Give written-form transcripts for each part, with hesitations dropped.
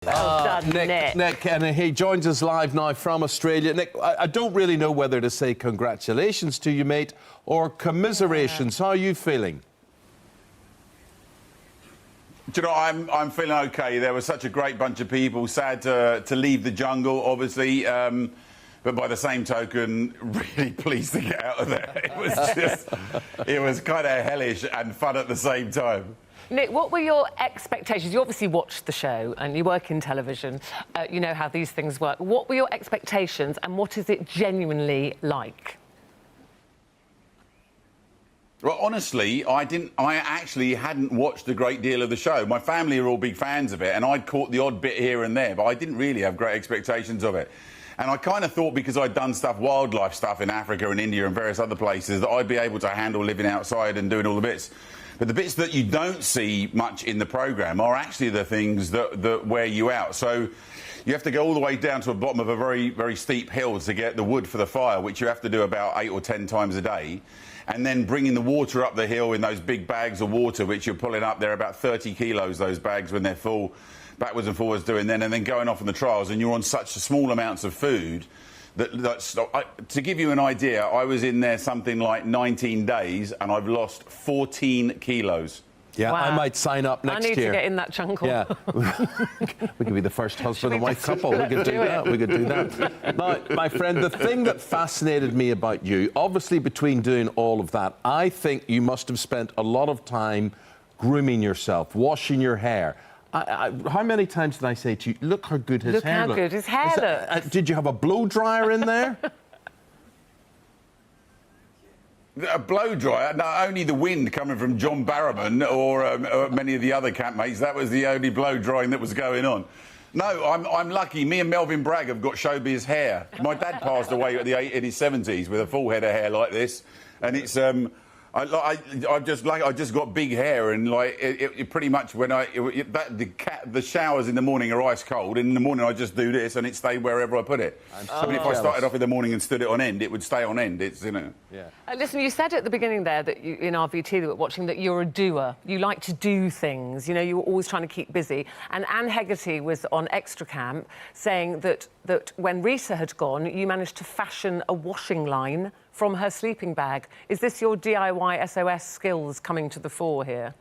Well done, Nick. Nick, and he joins us live now from Australia. Nick, I don't really know whether to say congratulations to you, mate, or commiserations. How are you feeling? Do you know, I'm feeling OK. There was such a great bunch of people. Sad to leave the jungle, obviously, but by the same token, really pleased to get out of there. It was kind of hellish and fun at the same time. Nick, what were your expectations? You obviously watched the show and you work in television. You know how these things work. What were your expectations and what is it genuinely like? Well, honestly, I actually hadn't watched a great deal of the show. My family are all big fans of it, and I'd caught the odd bit here and there, but I didn't really have great expectations of it. And I kind of thought, because I'd done wildlife stuff in Africa and India and various other places, that I'd be able to handle living outside and doing all the bits. But the bits that you don't see much in the programme are actually the things that wear you out. So you have to go all the way down to the bottom of a very, very steep hill to get the wood for the fire, which you have to do about 8 or 10 times a day. And then bringing the water up the hill in those big bags of water, which you're pulling up. They're about 30 kilos, those bags, when they're full, backwards and forwards doing then, and then going off on the trials. And you're on such small amounts of food to give you an idea, I was in there something like 19 days and I've lost 14 kilos. Yeah, wow. I might sign up next year. I need to get in that jungle. Yeah. We could be the first husband and wife couple. We could do that. We could do that. Now, my friend, the thing that fascinated me about you, obviously between doing all of that, I think you must have spent a lot of time grooming yourself, washing your hair. How many times did I say to you, look how good his hair looks? Look how good his hair looks. Did you have a blow dryer in there? A blow dryer? Not only the wind coming from John Barrowman or many of the other campmates. That was the only blow drying that was going on. No, I'm lucky. Me and Melvin Bragg have got showbiz hair. My dad passed away in his 70s with a full head of hair like this, and it's I just got big hair, and like it pretty much when the showers in the morning are ice cold. In the morning I just do this, and it stayed wherever I put it. I mean, if I started off in the morning and stood it on end, it would stay on end. It's, you know. Yeah. Listen, you said at the beginning there that you, in RVT that we're watching, that you're a doer. You like to do things. You know, you were always trying to keep busy. And Anne Hegarty was on Extra Camp saying that when Rita had gone, you managed to fashion a washing line from her sleeping bag. Is this your DIY SOS skills coming to the fore here?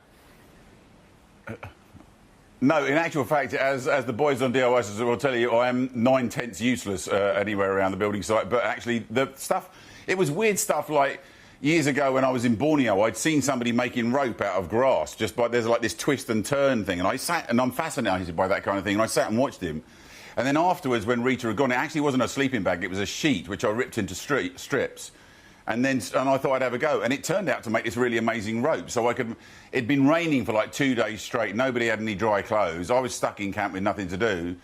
No, in actual fact, as the boys on DIY will tell you, I am 9/10 useless anywhere around the building site. But actually, the stuff, it was weird stuff like years ago when I was in Borneo, I'd seen somebody making rope out of grass, just by, there's like this twist and turn thing. And I sat, and I'm fascinated by that kind of thing, and I sat and watched him. And then afterwards, when Rita had gone, it actually wasn't a sleeping bag, it was a sheet, which I ripped into strips. And I thought I'd have a go. And it turned out to make this really amazing rope. So it'd been raining for like 2 days straight. Nobody had any dry clothes. I was stuck in camp with nothing to do.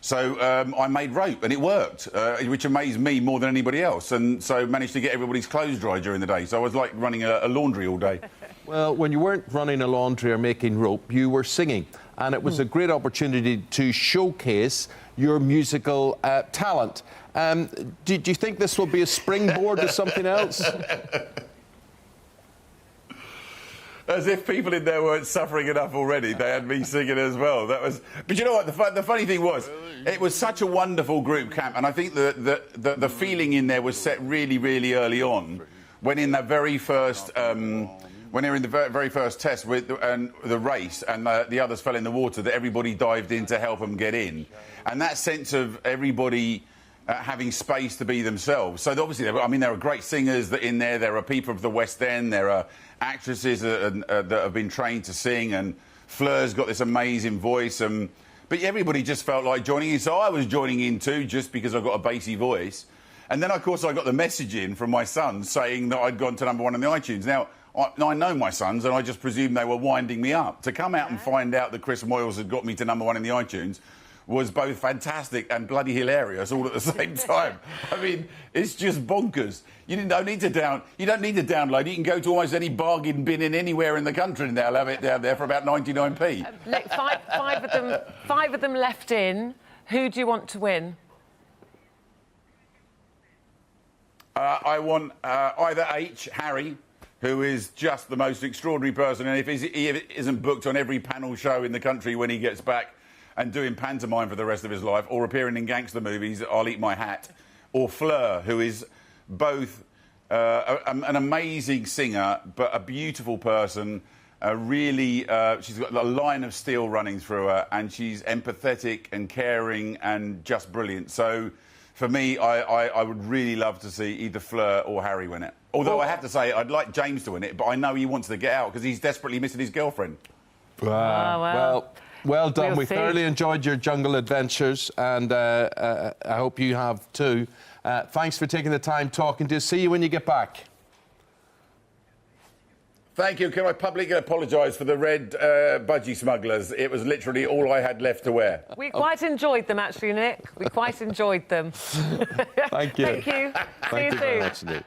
So I made rope, and it worked, which amazed me more than anybody else. And so managed to get everybody's clothes dry during the day. So I was like running a laundry all day. Well, when you weren't running a laundry or making rope, you were singing. And it was a great opportunity to showcase your musical talent. Do you think this will be a springboard to something else? As if people in there weren't suffering enough already. They had me singing as well. But you know what? The funny thing was, it was such a wonderful group camp, and I think the feeling in there was set really, really early on, when in the very first. When they were in the very first test with the race and the others fell in the water, that everybody dived in to help them get in. And that sense of everybody having space to be themselves. So obviously, there are great singers in there. There are people of the West End. There are actresses that have been trained to sing. And Fleur's got this amazing voice. But everybody just felt like joining in. So I was joining in too, just because I've got a bassy voice. And then, of course, I got the message in from my sons saying that I'd gone to #1 on the iTunes. Now, I know my sons, and I just presumed they were winding me up. To come out and find out that Chris Moyles had got me to #1 in the iTunes was both fantastic and bloody hilarious all at the same time. I mean, it's just bonkers. You don't need to download. You can go to almost any bargain bin in anywhere in the country, and they'll have it down there for about 99p. Nick, five of them left in. Who do you want to win? I want either Harry, who is just the most extraordinary person, and if he isn't booked on every panel show in the country when he gets back, and doing pantomime for the rest of his life, or appearing in gangster movies, I'll Eat My Hat, or Fleur, who is both an amazing singer, but a beautiful person. She's got a line of steel running through her, and she's empathetic and caring and just brilliant. So, for me, I would really love to see either Fleur or Harry win it. Although I have to say, I'd like James to win it, but I know he wants to get out because he's desperately missing his girlfriend. Well done. We'll We thoroughly enjoyed your jungle adventures, and I hope you have too. Thanks for taking the time talking to us. See you when you get back. Thank you. Can I publicly apologise for the red budgie smugglers? It was literally all I had left to wear. We quite enjoyed them, actually, Nick. We quite enjoyed them. Thank you. Thank you. See you soon. Very much indeed.